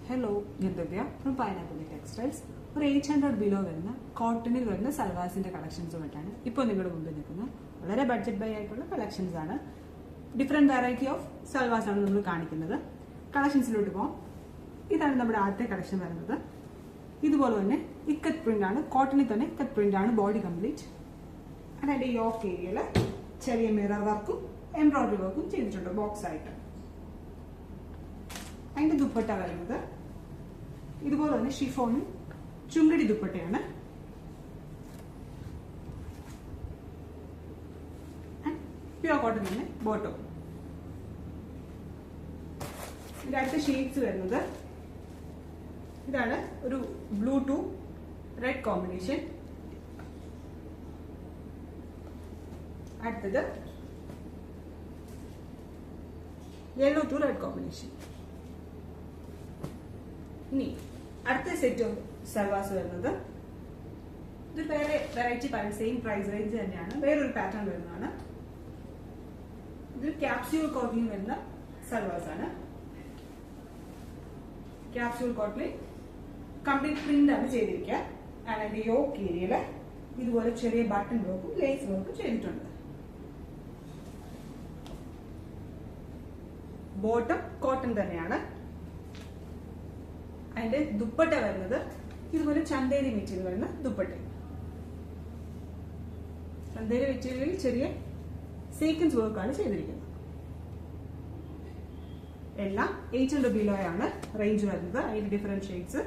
Hello, Nirvya from Pineapple Textiles. ഒരു 800 below വരുന്ന കോട്ടണിൽ വരുന്ന സൽവാസിന്റെ കളക്ഷൻസുമായിട്ടാണ് ഇപ്പോൾ നിങ്ങളുടെ മുമ്പിൽ നിൽക്കുന്നത്. വളരെ ബഡ്ജറ്റ് ബൈ ആയിട്ടുള്ള കളക്ഷൻസ് ആണ്. ഡിഫറെന്റ് വെറൈറ്റി ഓഫ് സൽവാസ് ആണ് നമ്മൾ കാണിക്കുന്നത്. കളക്ഷൻസിലോട്ട് പോകാം. ഇതാണ് നമ്മുടെ ആദ്യത്തെ കളക്ഷൻ വരുന്നത്. ഇതുപോലെ തന്നെ ഇക്കത്ത് പ്രിന്റ് ആണ്, കോട്ടണിൽ തന്നെ ഇക്കത്ത് പ്രിന്റ് ആണ്, ബോഡി കംപ്ലീറ്റ്. അതിന്റെ യോക്ക് ഏരിയയിൽ ചെറിയ മിറർ വർക്കും എംബ്രോയിഡറി വർക്കും ചെയ്തിട്ടുണ്ട് ബോക്സ് ആയിട്ട്. അതിന്റെ ദുപ്പട്ട വരുന്നത് ഇതുപോലെ തന്നെ ഷിഫോണും ചുങ്കടി ദുപ്പട്ടയാണ്. പ്യൂർ കോട്ടൺ തന്നെ ബോട്ടം. ഇതിന്റെ അടുത്ത ഷെയ്ഡ്സ് വരുന്നത് ഇതാണ്, ഒരു ബ്ലൂ ടു റെഡ് കോമ്പിനേഷൻ. അടുത്തത് യെല്ലോ ടു റെഡ് കോമ്പിനേഷൻ. ഇനി അടുത്ത സെറ്റ് ഓഫ് സൽവാസ് വരുന്നത് ഇത് വേറെ വെറൈറ്റി സെയിം പ്രൈസ് റേഞ്ച് തന്നെയാണ്, വേറൊരു പാറ്റേൺ വരുന്നതാണ്. ഇത് ക്യാപ്സ്യൂൾ കോട്ടണിൽ വരുന്ന സൽവാസ് ആണ്. ക്യാപ്സ്യൂൾ കോട്ടണിൽ കംപ്ലീറ്റ് പ്രിന്റ് ആണ് ചെയ്തിരിക്കുക. അതിന്റെ യോക്ക് ഏരിയയില് ഇതുപോലെ ചെറിയ ബട്ടൺ വർക്കും ലേസ് വർക്കും ചെയ്തിട്ടുണ്ട്. ബോട്ടം കോട്ടൺ തന്നെയാണ്. അതിന്റെ ദുപ്പട്ട വരുന്നത് ഇതുപോലെ ചന്തേരി മെറ്റീരിയൽ വരുന്ന ദുപ്പട്ട. ചന്തേരി മെറ്റീരിയലിൽ ചെറിയ സീക്വൻസ് വർക്കാണ് ചെയ്തിരിക്കുന്നത്. എല്ലാം 800 ബിലോയാണ് റേഞ്ച് വരുന്നത്. അതിന്റെ ഡിഫറെന്റ് ഷെയ്ഡ്സ്.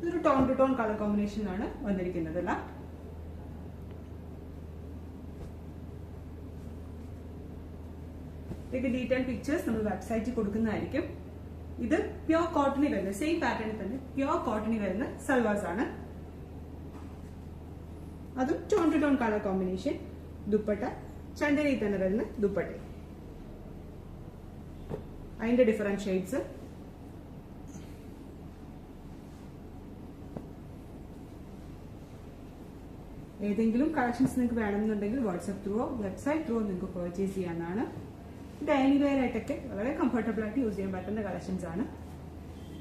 ഇതൊരു ടോൺ ടു ടോൺ കളർ കോമ്പിനേഷനിലാണ് വന്നിരിക്കുന്നത്. എല്ലാം ഇതിന്റെ ഡീറ്റെയിൽ പിക്ചേഴ്സ് നമ്മൾ വെബ്സൈറ്റിൽ കൊടുക്കുന്നതായിരിക്കും. ഇത് പ്യോർ കോട്ടണിൽ വരുന്ന സെയിം പാറ്റേണിൽ തന്നെ പ്യോർ കോട്ടണിൽ വരുന്ന സൽവാസ് ആണ്. അതും tone to tone colour combination. Dupatta Chanderi തന്നെ വരുന്ന ദുപ്പട്ട. അതിന്റെ ഡിഫറെന്റ് ഷെയ്ഡ്സ്. ഏതെങ്കിലും കളക്ഷൻസ് നിങ്ങൾക്ക് വേണമെന്നുണ്ടെങ്കിൽ വാട്സ്ആപ്പ് ത്രൂവോ വെബ്സൈറ്റ് ത്രൂവോ നിങ്ങൾക്ക് പർച്ചേസ് ചെയ്യാനാണ്. ഡെയിലി വെയർ ആയിട്ടൊക്കെ വളരെ കംഫർട്ടബിൾ ആയിട്ട് യൂസ് ചെയ്യാൻ പറ്റുന്ന കളക്ഷൻസ് ആണ്.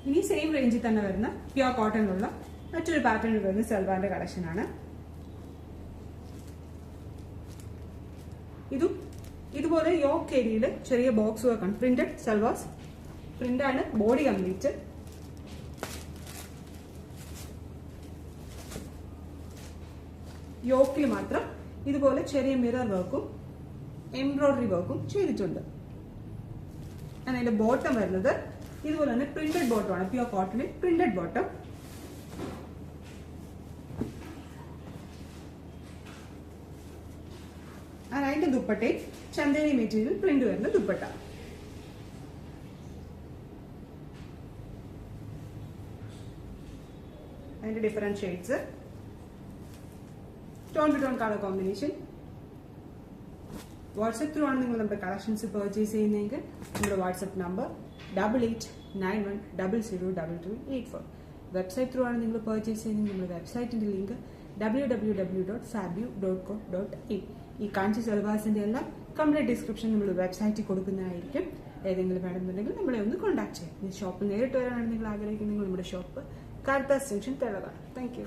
ഇനി സെയിം റേഞ്ചിൽ തന്നെ വരുന്ന പ്യോർ കോട്ടണിലുള്ള മറ്റൊരു പാറ്റേണിൽ വരുന്ന സൽവാറിന്റെ കളക്ഷൻ ആണ്. ഇതും ഇതുപോലെ യോക്ക് ഏരിയയിൽ ചെറിയ ബോക്സ് വർക്കാണ്. പ്രിന്റഡ് സൽവാസ് പ്രിന്റ് ആണ്, ബോഡി കംപ്ലീറ്റ്. യോക്കിൽ മാത്രം ഇതുപോലെ ചെറിയ മിറർ വർക്കും എംബ്രോയിഡറി വർക്കും ചെയ്തിട്ടുണ്ട്. അതിന്റെ ബോട്ടം വരുന്നത് ഇതുപോലെ തന്നെ പ്രിന്റഡ് ബോട്ടം ആണ്. പ്യൂർ കോട്ടണിൽ പ്രിന്റഡ് ബോട്ടം. അതിന്റെ ദുപ്പട്ടയും ചന്ദേരി മെറ്റീരിയൽ പ്രിന്റ് വരുന്ന ദുപ്പട്ട. അതിന്റെ different shades. Tone to tone colour combination. WhatsApp through ആണ് നിങ്ങൾ നമ്മുടെ കളക്ഷൻസ് പർച്ചേസ് ചെയ്യുന്നതെങ്കിൽ നമ്മുടെ വാട്സ്ആപ്പ് നമ്പർ 8891002284. വെബ്സൈറ്റ് ത്രൂ ആണ് നിങ്ങൾ പർച്ചേസ് ചെയ്യുന്നതെങ്കിൽ നമ്മുടെ വെബ്സൈറ്റിന്റെ ലിങ്ക് www.fabio.co.in. ഈ കാണിച്ച സൽവാസിന്റെ എല്ലാം കംപ്ലീറ്റ് ഡിസ്ക്രിപ്ഷൻ നമ്മൾ വെബ്സൈറ്റിൽ കൊടുക്കുന്നതായിരിക്കും. ഏതെങ്കിലും വേണമെന്നുണ്ടെങ്കിൽ നമ്മളെ ഒന്ന് കോൺടാക്ട് ചെയ്യാം. ഈ ഷോപ്പിൽ നേരിട്ട് വരാനാണ് നിങ്ങൾ ആഗ്രഹിക്കുന്നത്. നമ്മുടെ ഷോപ്പ് കാർത്താസ് ജംഗ്ഷൻ, തെളവാണ്. Thank U.